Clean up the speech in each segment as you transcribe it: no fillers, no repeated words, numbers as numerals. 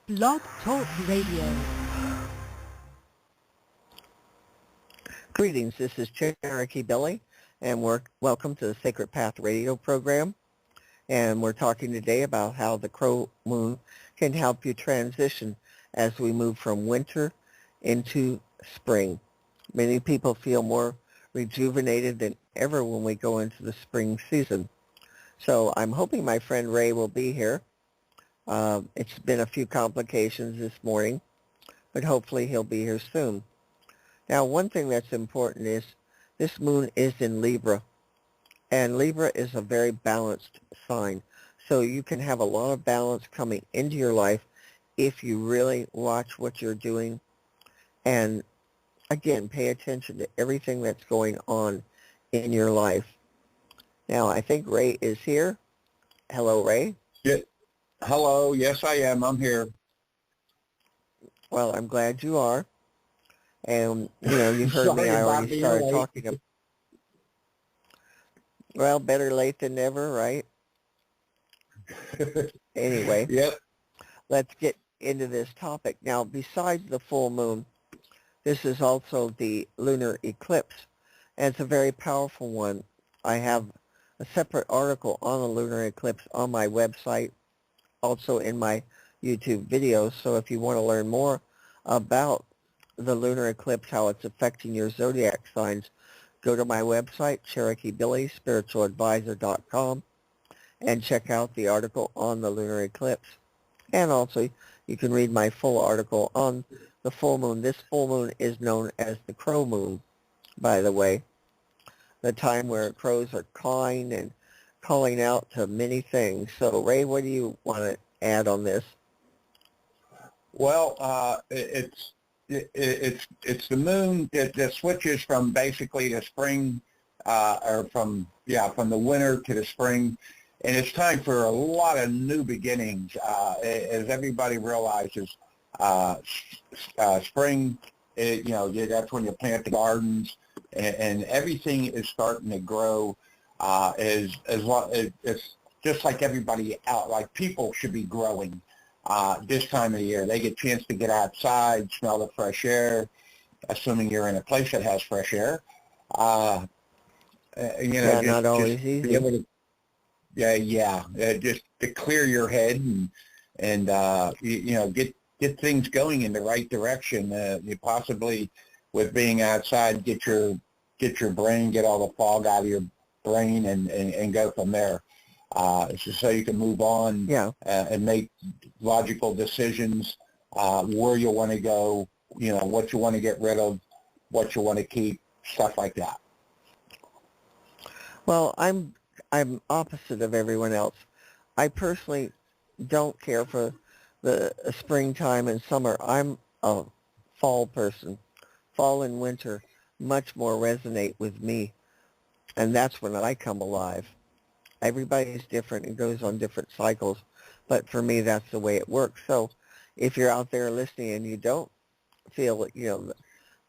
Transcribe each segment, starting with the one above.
Blog Talk Radio. Greetings, this is Cherokee Billie, and welcome to the Sacred Path radio program. And we're talking today about how the Crow Moon can help you transition as we move from winter into spring. Many people feel more rejuvenated than ever when we go into the spring season. So I'm hoping my friend Ray will be here. It's been a few complications this morning, but hopefully he'll be here soon. Now, one thing that's important is this moon is in Libra, and Libra is a very balanced sign. So you can have a lot of balance coming into your life if you really watch what you're doing and, again, pay attention to everything that's going on in your life. Now, I think Ray is here. Hello, Ray. Yeah. Hello. Yes, I am. I'm here. Well, I'm glad you are. And, you've heard me. I already started talking. Well, better late than never, right? Anyway, Yep. Let's get into this topic. Now, besides the full moon, this is also the lunar eclipse, and it's a very powerful one. I have a separate article on the lunar eclipse on my website, also in my YouTube videos, so if you want to learn more about the lunar eclipse, how it's affecting your zodiac signs, go to my website, Cherokee Billie, spiritualadvisor.com, and check out the article on the lunar eclipse. And also, you can read my full article on the full moon. This full moon is known as the Crow Moon, by the way, the time where crows are cawing and calling out to many things. So, Ray, what do you want to add on this? Well, it's the moon that switches from basically the spring, from the winter to the spring, and it's time for a lot of new beginnings. As everybody realizes, spring, that's when you plant the gardens, and everything is starting to grow. As well, it's just like everybody out, like people should be growing. This time of the year, they get a chance to get outside, smell the fresh air, assuming you're in a place that has fresh air. Not always easy. Be able to, just to clear your head and get things going in the right direction. You possibly, with being outside, get your brain, get all the fog out of your brain, and go from there. So you can move on and make logical decisions, where you want to go, what you want to get rid of, what you want to keep, stuff like that. Well, I'm opposite of everyone else. I personally don't care for the springtime and summer. I'm a fall person. Fall and winter much more resonate with me, and that's when I come alive. Everybody's different and goes on different cycles, but for me, that's the way it works. So if you're out there listening and you don't feel,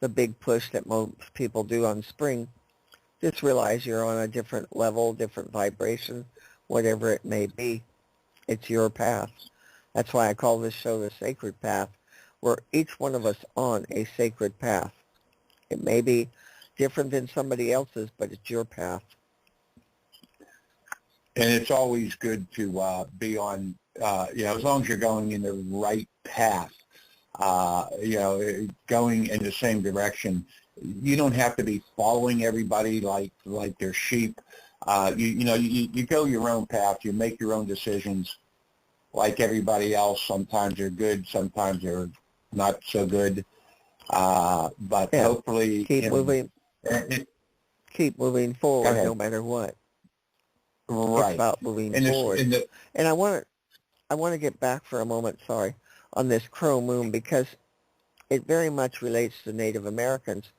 the big push that most people do on spring, just realize you're on a different level, different vibration, whatever it may be. It's your path. That's why I call this show the Sacred Path. We're each one of us on a sacred path. It may be different than somebody else's, but it's your path. And it's always good to be on, as long as you're going in the right path, going in the same direction. You don't have to be following everybody like they're sheep. You go your own path. You make your own decisions like everybody else. Sometimes they're good. Sometimes they're not so good. But hopefully... Keep moving forward no matter what. Right. It's about moving forward. And I want to get back for a moment, on this Crow Moon, because it very much relates to Native Americans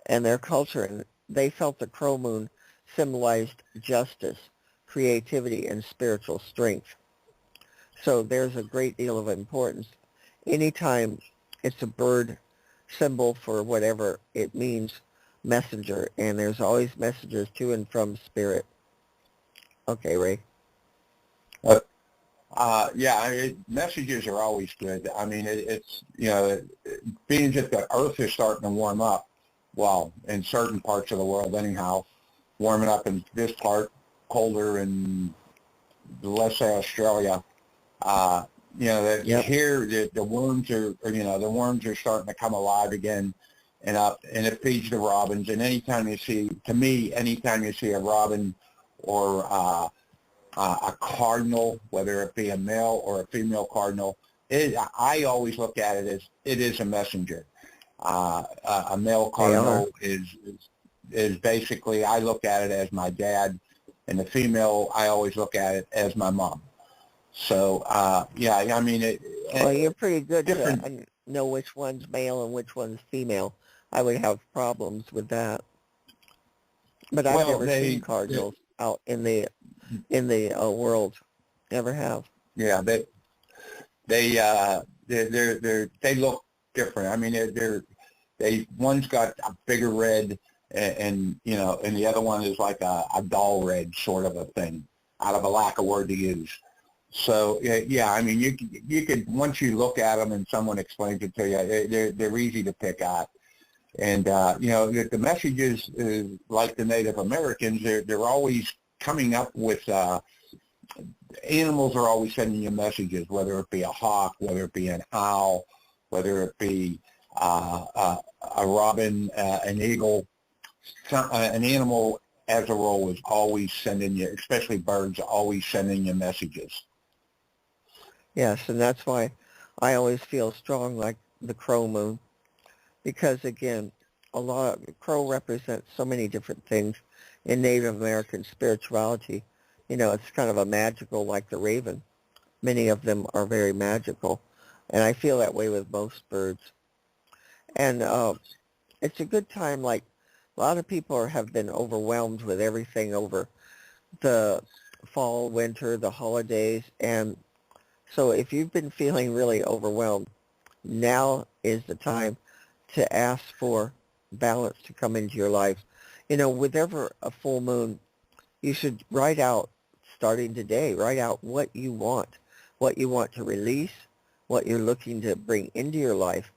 and their culture. And they felt the Crow Moon symbolized justice, creativity, and spiritual strength. So there's a great deal of importance. Anytime it's a bird symbol for whatever it means, messenger, and there's always messages to and from spirit. Okay, Ray. Yeah, messages are always good. I mean, it's, being that the Earth is starting to warm up, well, in certain parts of the world anyhow, warming up in this part, colder in, let's say, Australia. Yep. Here the worms the worms are starting to come alive again and up, and it feeds the robins. And anytime you see a robin or a cardinal, whether it be a male or a female cardinal, I always look at it as it is a messenger. A male cardinal is basically, I look at it as my dad, and the female, I always look at it as my mom. So, I mean, Well, you're pretty good different. to know which one's male and which one's female. I would have problems with that. But I've Well, never seen cardinals out in the world. Never have. yeah, they look different. I mean, one's got a bigger red, and the other one is like a dull red sort of a thing, out of a lack of word to use. So yeah, I mean, you could once you look at them and someone explains it to you, they're easy to pick out. And the messages, like the Native Americans, they're always coming up with animals are always sending you messages, whether it be a hawk, whether it be an owl, whether it be a robin, an eagle. An animal as a role is always sending you, especially birds, always sending you messages. Yes, and that's why I always feel strong like the crow moon, because again, crow represents so many different things in Native American spirituality. It's kind of a magical, like the raven. Many of them are very magical, and I feel that way with most birds. And it's a good time. Like a lot of people have been overwhelmed with everything over the fall, winter, the holidays, and so if you've been feeling really overwhelmed, now is the time to ask for balance to come into your life. With ever a full moon, you should write out, starting today, write out what you want to release, what you're looking to bring into your life.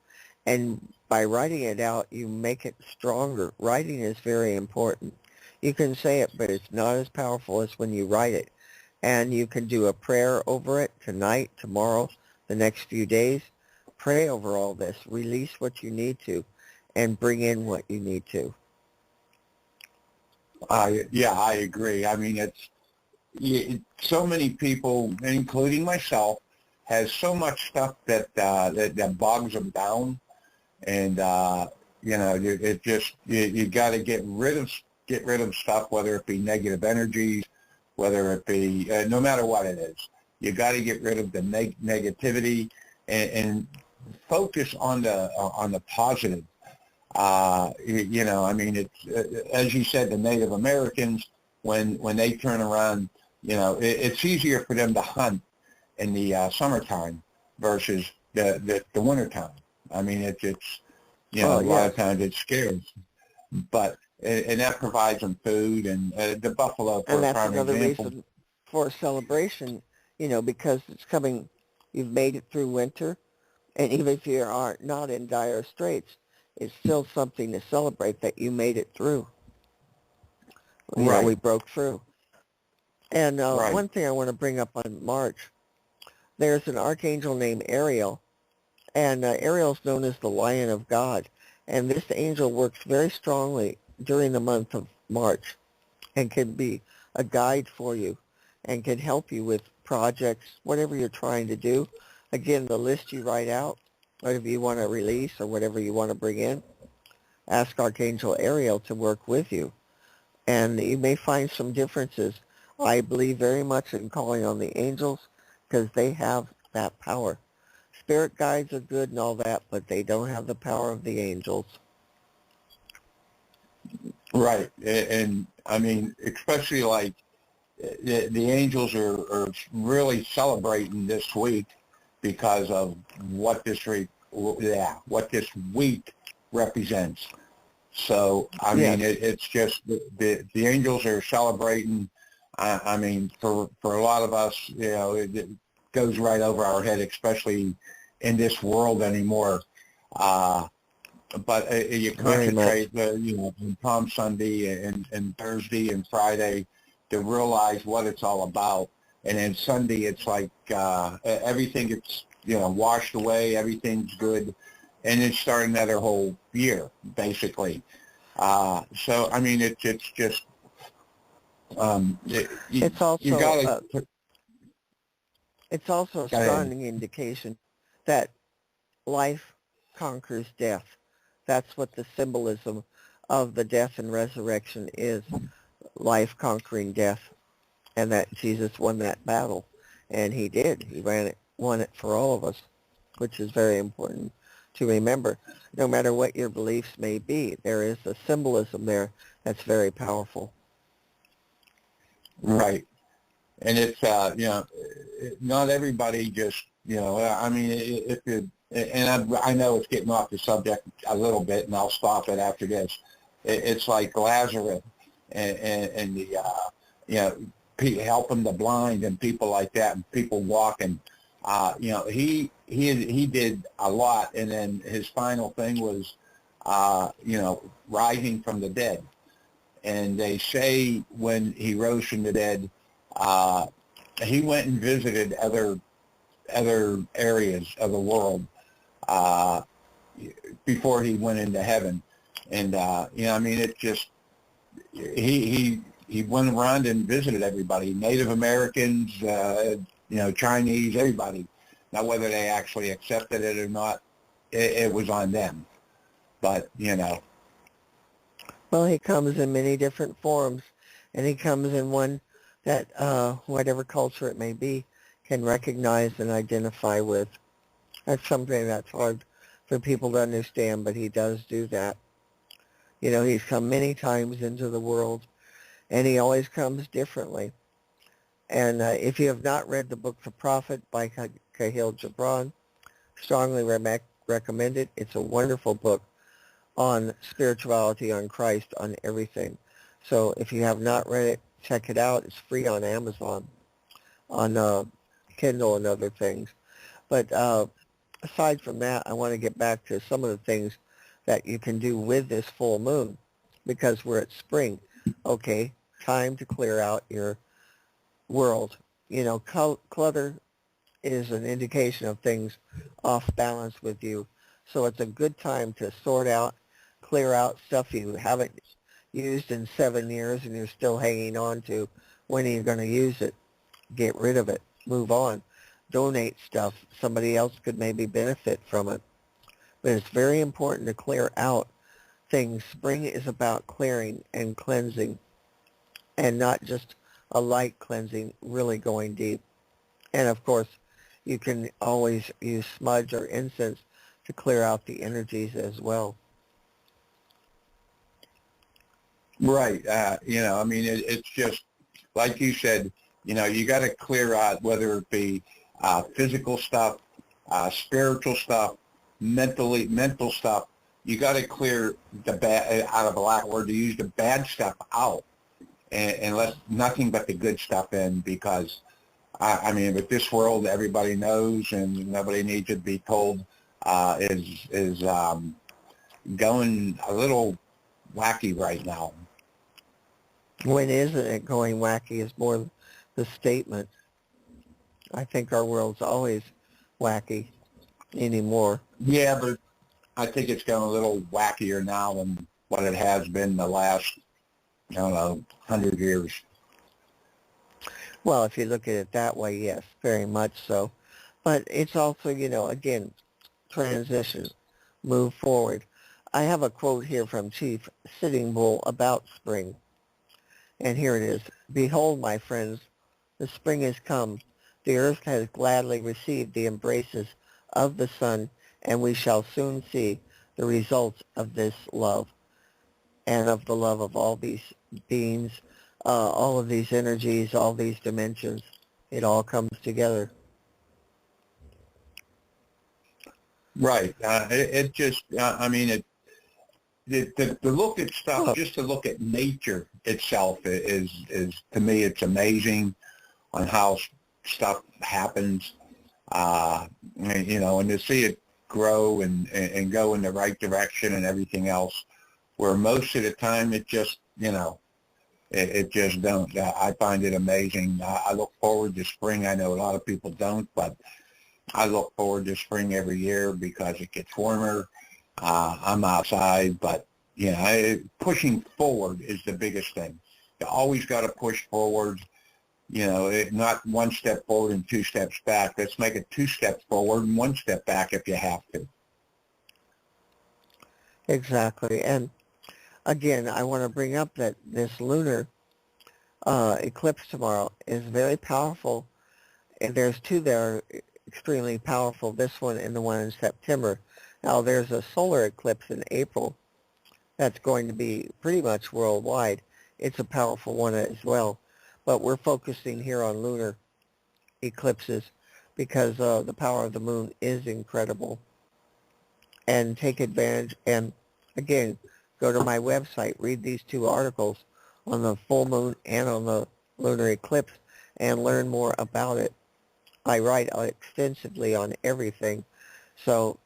And by writing it out, you make it stronger. Writing is very important. You can say it, but it's not as powerful as when you write it. And you can do a prayer over it tonight, tomorrow, the next few days. Pray over all this. Release what you need to and bring in what you need to. Yeah, I agree. I mean, so many people, including myself, has so much stuff that bogs them down, and you got to get rid of stuff, whether it be negative energies, whether it be no matter what it is. You got to get rid of the negativity and focus on the positive. I mean, it's as you said, the Native Americans, when they turn around, it's easier for them to hunt in the summertime versus the wintertime. I mean, it's a lot of times it's scarce, but and that provides them food, and the buffalo, for And a that's prime another example. reason for a celebration, because it's coming, you've made it through winter, and even if you are not in dire straits, it's still something to celebrate that you made it through. Right. We broke through. And Right. one thing I want to bring up on March, there's an archangel named Ariel, and Ariel's known as the Lion of God. And this angel works very strongly during the month of March and can be a guide for you and can help you with projects, whatever you're trying to do. Again, the list you write out, whatever you want to release or whatever you want to bring in, ask Archangel Ariel to work with you. And you may find some differences. I believe very much in calling on the angels because they have that power. Spirit guides are good and all that, but they don't have the power of the angels. Right. And I mean, especially like the angels are really celebrating this week because of what this week represents. So I mean, it's just the angels are celebrating. I mean, for a lot of us, goes right over our head, especially in this world anymore. But you concentrate, on Palm Sunday and Thursday and Friday to realize what it's all about. And then Sunday, it's like everything gets, washed away, everything's good, and then start another whole year, basically. So, I mean, it's just, it's also, you gotta, it's also a strong indication that life conquers death. That's what the symbolism of the death and resurrection is, life conquering death, and that Jesus won that battle. And he did. He won it for all of us, which is very important to remember. No matter what your beliefs may be, there is a symbolism there that's very powerful. Right. And it's, not everybody just, I mean, if you, and I know it's getting off the subject a little bit, and I'll stop it after this. It's like Lazarus and the, helping the blind and people like that, and people walking. He did a lot, and then his final thing was, rising from the dead. And they say when he rose from the dead, he went and visited other areas of the world before he went into heaven. And I mean, it just he went around and visited everybody, Native Americans, Chinese, everybody. Now, whether they actually accepted it or not, it was on them. But Well, he comes in many different forms, and he comes in one that whatever culture it may be can recognize and identify with. That's something that's hard for people to understand, but he does do that. He's come many times into the world, and he always comes differently. And if you have not read the book The Prophet by Khalil Gibran, strongly recommend it. It's a wonderful book on spirituality, on Christ, on everything. So if you have not read it, check it out. It's free on Amazon, on Kindle and other things. But aside from that, I want to get back to some of the things that you can do with this full moon, because we're at spring. Okay, time to clear out your world. Clutter is an indication of things off balance with you. So it's a good time to sort out, clear out stuff you haven't used in 7 years and you're still hanging on to. When are you going to use it? Get rid of it. Move on. Donate stuff. Somebody else could maybe benefit from it. But it's very important to clear out things. Spring is about clearing and cleansing, and not just a light cleansing, really going deep. And of course, you can always use smudge or incense to clear out the energies as well. Right. I mean, it's just, like you said, you got to clear out, whether it be physical stuff, spiritual stuff, mental stuff. You got to clear the bad, out of a black word, to use the bad stuff out, and let nothing but the good stuff in, because, I mean, with this world, everybody knows, and nobody needs to be told, is going a little wacky right now. When isn't it going wacky is more the statement. I think our world's always wacky anymore. Yeah, but I think it's going a little wackier now than what it has been the last, 100 years. Well, if you look at it that way, yes, very much so. But it's also, again, transition, move forward. I have a quote here from Chief Sitting Bull about spring. And here it is. Behold, my friends, the spring has come. The earth has gladly received the embraces of the sun, and we shall soon see the results of this love and of the love of all these beings, all of these energies, all these dimensions. It all comes together. Right. It just, I mean, to look at stuff, just to look at nature itself is to me, it's amazing on how stuff happens. and to see it grow and go in the right direction and everything else, where most of the time it just, it just don't. I find it amazing. I look forward to spring. I know a lot of people don't, but I look forward to spring every year because it gets warmer. I'm outside, but, pushing forward is the biggest thing. You always got to push forward, not one step forward and two steps back. Let's make it two steps forward and one step back if you have to. Exactly. And again, I want to bring up that this lunar eclipse tomorrow is very powerful, and there's two that are extremely powerful, this one and the one in September. Now, there's a solar eclipse in April that's going to be pretty much worldwide. It's a powerful one as well, but we're focusing here on lunar eclipses because the power of the moon is incredible. And take advantage, and again, go to my website, read these two articles on the full moon and on the lunar eclipse, and learn more about it. I write extensively on everything, so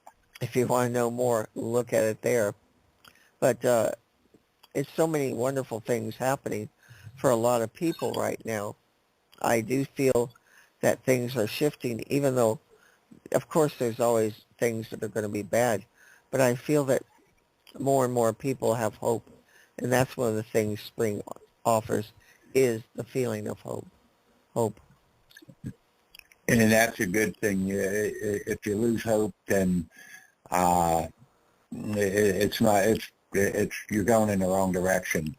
if you want to know more, look at it there. But it's so many wonderful things happening for a lot of people right now. I do feel that things are shifting, even though, of course, there's always things that are going to be bad. But I feel that more and more people have hope, and that's one of the things spring offers, is the feeling of hope. Hope. And that's a good thing. If you lose hope, then it's not. It's you're going in the wrong direction.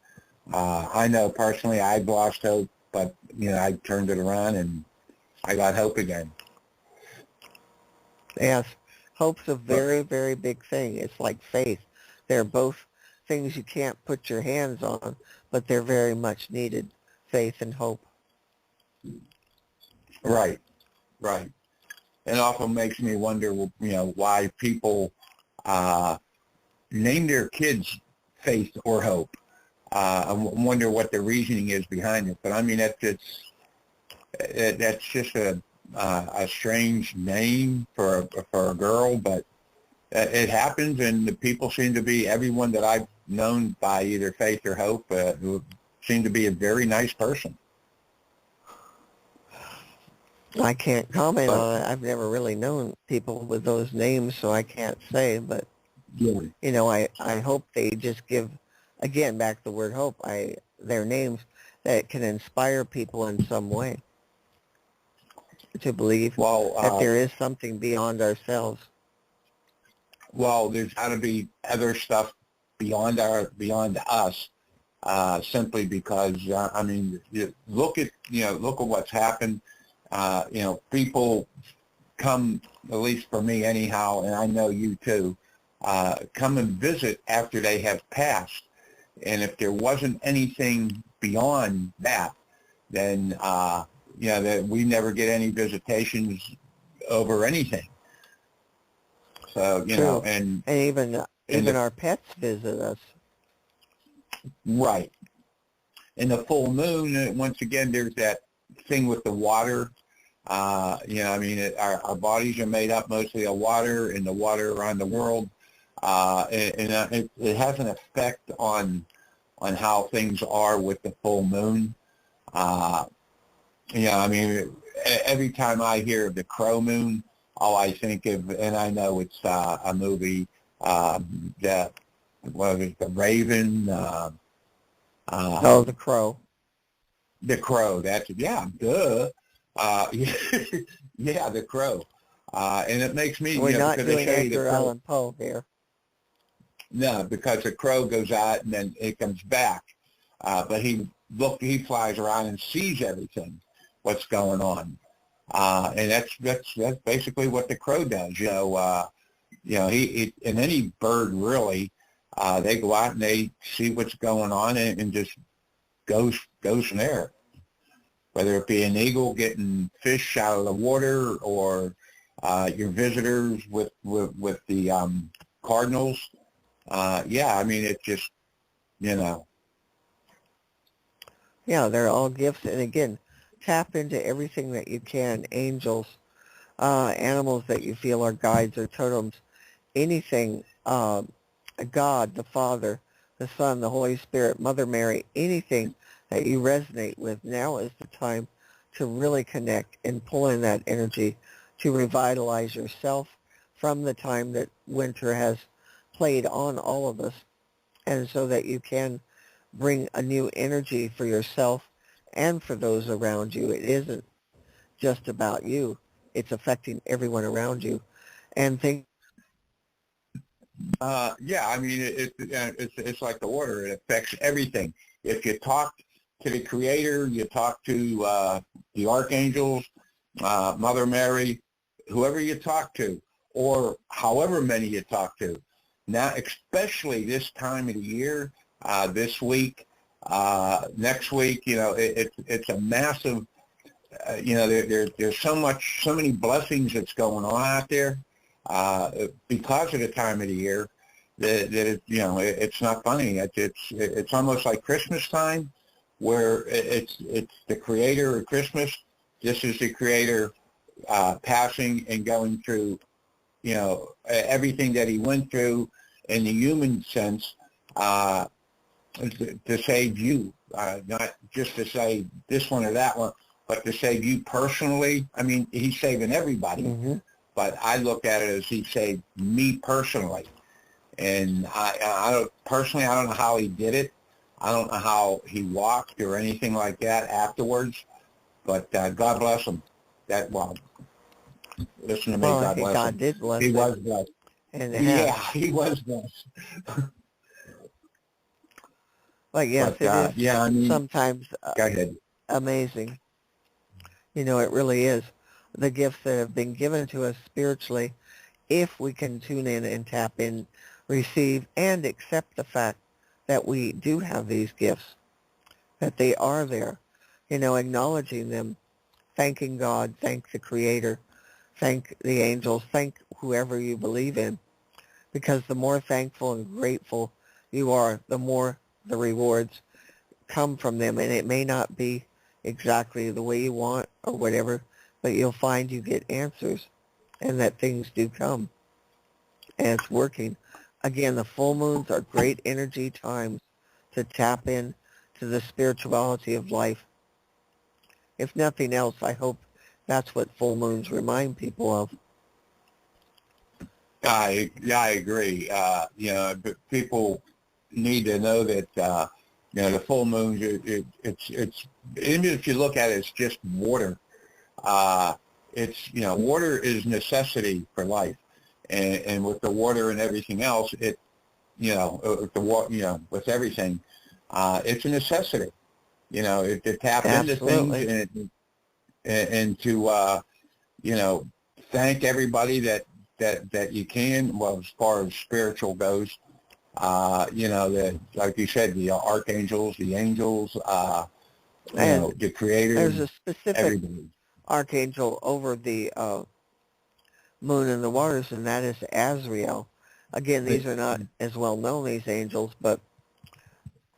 I know personally, I've lost hope, but I turned it around and I got hope again. Yes, hope's a very, very big thing. It's like faith. They're both things you can't put your hands on, but they're very much needed, faith and hope. Right. Right. It often makes me wonder, why people name their kids faith or hope. I wonder what the reasoning is behind it. But I mean, that's just a strange name for a girl, but it happens, and the people seem to be, everyone that I've known by either faith or hope, who seem to be a very nice person. I can't comment on it. I've never really known people with those names, so I can't say. But, yeah. I hope they just give, again, back to the word hope, their names that can inspire people in some way to believe that there is something beyond ourselves. Well, there's got to be other stuff beyond us, simply because look at what's happened. People come, at least for me anyhow, and I know you too, come and visit after they have passed. And if there wasn't anything beyond that, then that we never get any visitations over anything. So and even our pets visit us. Right. In the full moon, once again, there's that thing with the water. Our bodies are made up mostly of water, and the water around the world, it has an effect on how things are with the full moon. Every time I hear of the Crow Moon, all I think of, and I know it's a movie, the Raven. The Crow. The Crow. That's duh. Yeah, the Crow. And it makes me. We're not doing Edgar Allan Poe here. No, because the crow goes out and then it comes back, but he flies around and sees everything, what's going on. And that's basically what the crow does. He and any bird really, they go out and they see what's going on and just goes from there. Whether it be an eagle getting fish out of the water, or your visitors with the cardinals. It just Yeah, they're all gifts, and again, tap into everything that you can. Angels, animals that you feel are guides or totems, anything, God, the Father, the Son, the Holy Spirit, Mother Mary, anything that you resonate with, now is the time to really connect and pull in that energy to revitalize yourself from the time that winter has played on all of us, and so that you can bring a new energy for yourself and for those around you. It isn't just about you. It's affecting everyone around you. And think. Yeah, I mean, it's like the water. It affects everything. If you talk to the Creator, you talk to the archangels, Mother Mary, whoever you talk to, or however many you talk to. Now, especially this time of the year, this week, next week, it's a massive. There's so many blessings that's going on out there because of the time of the year that it's not funny. It's almost like Christmas time, where it's the Creator of Christmas. This is the Creator passing and going through, everything that he went through in the human sense to save you, not just to save this one or that one, but to save you personally. I mean, he's saving everybody, but I look at it as he saved me personally. And I don't know how he did it. I don't know how he walked or anything like that afterwards, but God bless him. Listen to me, Well, God bless God him. did bless He it. was blessed. And Yeah, he was blessed. But yes, it is yeah, I mean, sometimes go ahead. amazing. It really is. The gifts that have been given to us spiritually, if we can tune in and tap in, receive, and accept the fact that we do have these gifts, that they are there, acknowledging them, thanking God, thank the Creator, thank the angels, thank whoever you believe in, because the more thankful and grateful you are, the more the rewards come from them. And it may not be exactly the way you want or whatever, but you'll find you get answers and that things do come. And it's working. Again, the full moons are great energy times to tap in to the spirituality of life. If nothing else, I hope that's what full moons remind people of. I agree. But people need to know that the full moon. It's even if you look at it, it's just water. Water is necessity for life, and with the water and everything else, with everything, it's a necessity. To tap Absolutely. into things and to thank everybody that you can. Well, as far as spiritual goes, like you said, the archangels, the angels, the Creator, there's a specific everybody. archangel over the moon and the waters, and that is Azrael. Again, these are not as well known, these angels, but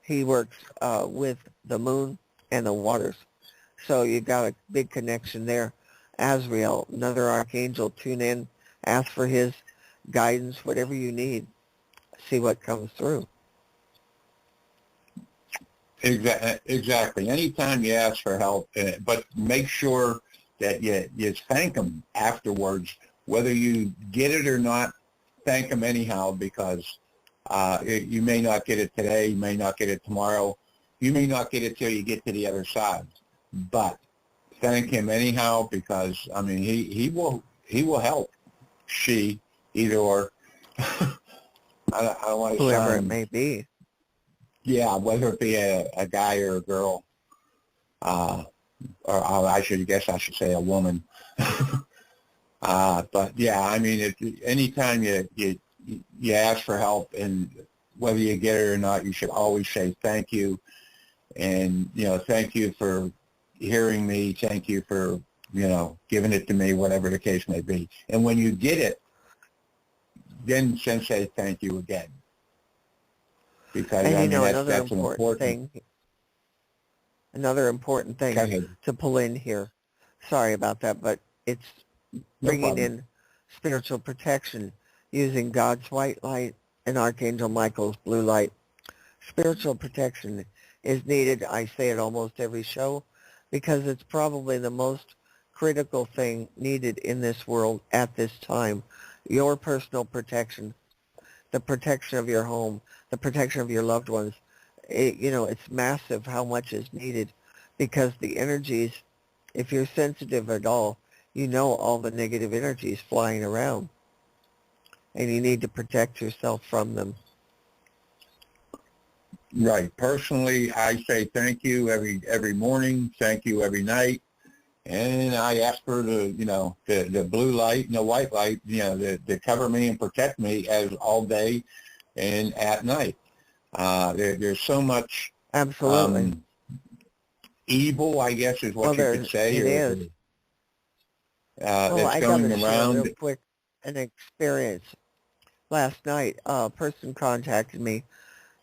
he works with the moon and the waters. So you got a big connection there. Azrael, another archangel, tune in, ask for his guidance, whatever you need. See what comes through. Exactly. Anytime you ask for help, but make sure that you thank them afterwards, whether you get it or not. Thank them anyhow, because you may not get it today, you may not get it tomorrow, you may not get it till you get to the other side. But thank him anyhow, because I mean he will help. She, either or. I don't want to Whoever sound, it may be. Yeah, whether it be a guy or a girl, or I should say a woman. But yeah, I mean, anytime you ask for help, and whether you get it or not, you should always say thank you, and thank you for hearing me, thank you for giving it to me, whatever the case may be. And when you get it, then say thank you again. Because And that's an important thing. Another important thing to pull in here. Sorry about that, but it's No bringing problem. in spiritual protection using God's white light and Archangel Michael's blue light. Spiritual protection is needed. I say it almost every show because it's probably the most critical thing needed in this world at this time. Your personal protection, the protection of your home, the protection of your loved ones. It's massive how much is needed because the energies, if you're sensitive at all, you know all the negative energies flying around and you need to protect yourself from them. Right. Personally, I say thank you every morning, thank you every night, and I ask for the blue light and the white light, to cover me and protect me as all day and at night. There's so much Absolutely. evil, I guess, is what you could say. It is. That's I got going to share around. real quick an experience. Last night, a person contacted me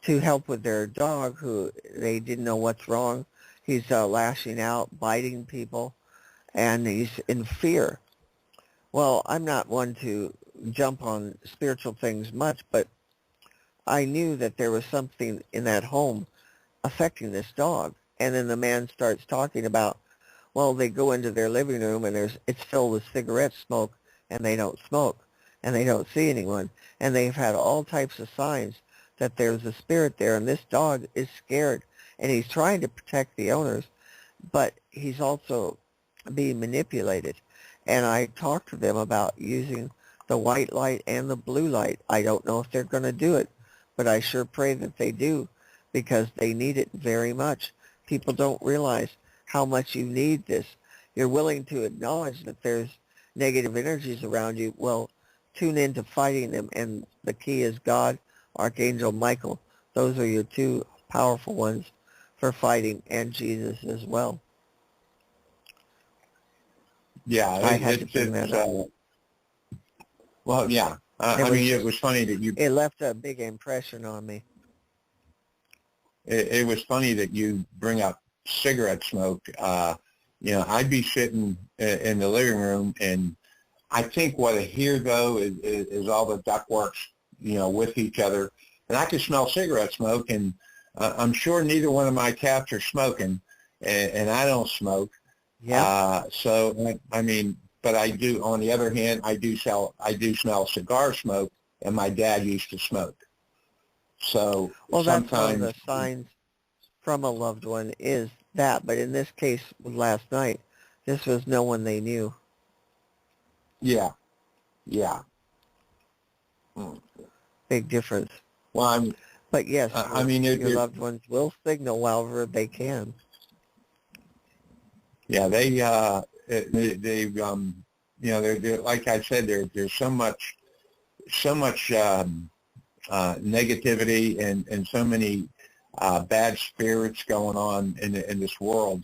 to help with their dog who they didn't know what's wrong. He's lashing out, biting people, and he's in fear. Well, I'm not one to jump on spiritual things much, but I knew that there was something in that home affecting this dog. And then the man starts talking about, well, they go into their living room and it's filled with cigarette smoke and they don't smoke and they don't see anyone. And they've had all types of signs that there's a spirit there, and this dog is scared, and he's trying to protect the owners, but he's also being manipulated. And I talked to them about using the white light and the blue light. I don't know if they're going to do it, but I sure pray that they do because they need it very much. People don't realize how much you need this. You're willing to acknowledge that there's negative energies around you. Well, tune into fighting them, and the key is God, Archangel Michael. Those are your two powerful ones for fighting, and Jesus as well. Yeah, I had to bring that up. Well, yeah. I mean, it was funny that you... It left a big impression on me. It was funny that you bring up cigarette smoke. I'd be sitting in the living room, and I think what I hear, though, is all the ductworks, with each other. And I can smell cigarette smoke, and I'm sure neither one of my cats are smoking, and I don't smoke. Yeah. So, I mean, but I do, on the other hand, I do smell cigar smoke, and my dad used to smoke. So well, sometimes... that's one of the signs from a loved one is that. But in this case, last night, this was no one they knew. Yeah. Big difference. Well, but yes, your your loved ones will signal however they can. Yeah, they're like I said, there's so much negativity and so many bad spirits going on in this world,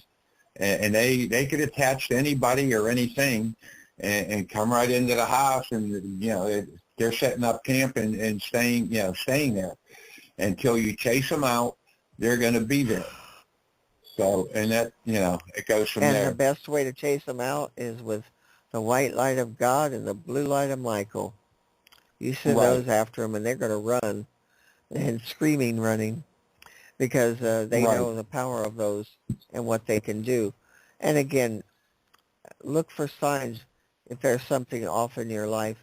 and they could attach to anybody or anything, and come right into the house, and they're setting up camp and staying there until you chase them out. They're going to be there. So, and that, it goes from there. And the best way to chase them out is with the white light of God and the blue light of Michael. You send those after them, and they're going to run, and screaming running, because they know the power of those and what they can do. And again, look for signs if there's something off in your life.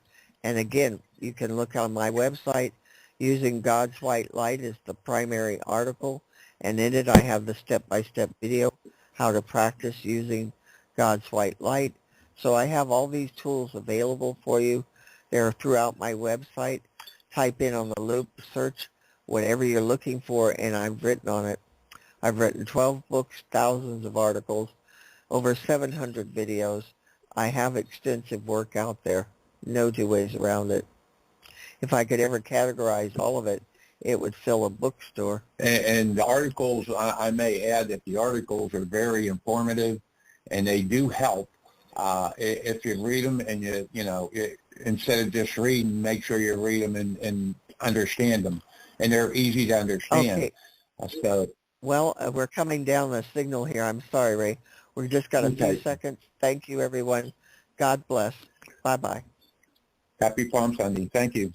And again, you can look on my website. Using God's White Light is the primary article, and in it I have the step-by-step video how to practice using God's White Light. So I have all these tools available for you. They're throughout my website. Type in on the loop, search whatever you're looking for, and I've written on it. I've written 12 books, thousands of articles, over 700 videos. I have extensive work out there. No two ways around it. If I could ever categorize all of it, it would fill a bookstore. And the articles, I may add that the articles are very informative, and they do help. If you read them and instead of just reading, make sure you read them and understand them. And they're easy to understand. Okay. So, well, we're coming down the signal here. I'm sorry, Ray. We've just got a few seconds. Thank you, everyone. God bless. Bye-bye. Happy Palm Sunday. Thank you.